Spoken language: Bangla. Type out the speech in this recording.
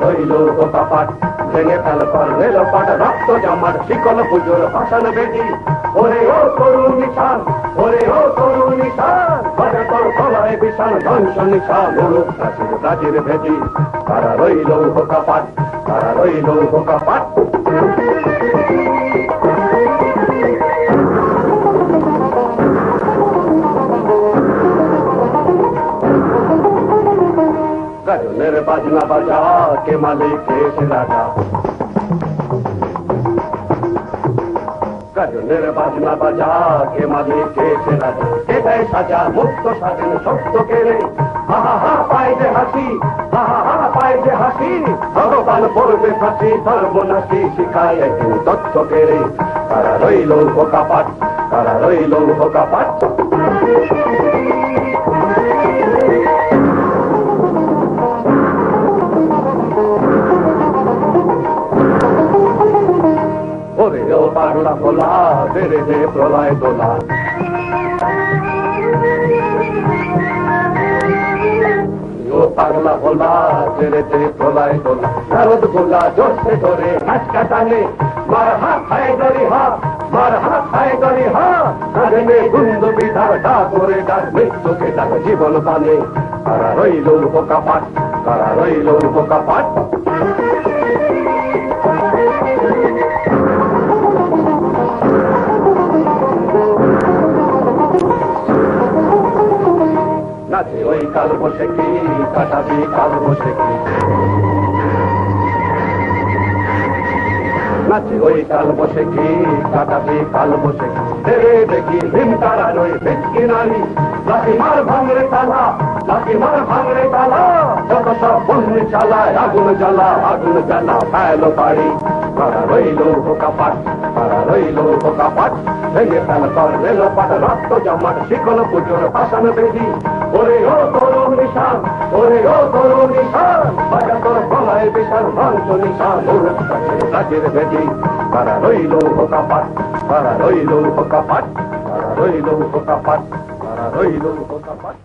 রইল কাপাট ভেঙে ফেল কর রেল পাট রক্ত জামার শিকল পুজোর ভাষণ বেদি ওরে ও তরুণ নিশান ওরে ও তরুণ নিশান বাজা তোর গলায় বিশাল ধ্বংস নিশান মুলুক প্রাচীর প্রাচীর ভেদি তারা রইল কাপাট তারা রইল কাপাট গাজনের বাজনা বাজা কে মালিক এসে রাজা গাজনের বাজনা বাজা কে মালিক এসে রাজা কে দেয় সাজা মুক্ত স্বাধীন সত্য কেড়ে হা হা পায় যে হাসি হা হা পায় যে হাসি ভগবান পড়বে ফাঁসি সর্বনাশী শিখায় একদিন তথ্য কেড়ে তারা রইল কাপাট তারা রইল কাপাট ওরে ও পাগলা ভোলা বেড়ে দে প্রলয় দোলা ও পাগলা ভোলা বেড়ে দে প্রলয় দোলা নারদ গোলা জোরসে ধরে নাচকা টানে মার হাত খায় গরি হা মার হাত খায় গরি হা কাঁদে গুন্দ বিধার ডাক করে ডাক মৃত্যুকে ডাক জীবন পানে তারা রইল কাপাট তারা রইল কাপাট নাচে ওই কাল বসে কি কাটাবি কাল বসে কি নাচে ওই কাল বসে কি কাটাবি কাল বসে কি দেবে দেখি ভীম তারা নই ভেটকি নারী লাঠি মার ভাঙরে তালা লাঠি মার ভাঙরে তালা যত সব বন্যি চালায় আগুন জ্বালা ফেলো পাড়ি তারা রইল কাপাট তারা রইল কাপাট ভেঙে ফেল কর রেল পাট রক্ত জমাট শিকল পুজোর ভাষণ বেদি ওরে ও তরুণ নিশান ওরে ও তরুণ নিশান বাজা তোর গলায় বিশাল ধ্বংস নিশান মুলুক প্রাচীর ভেদি তারা রইল কাপাট তারা রইল কাপাট তারা রইল কাপাট তারা রইল কাপাট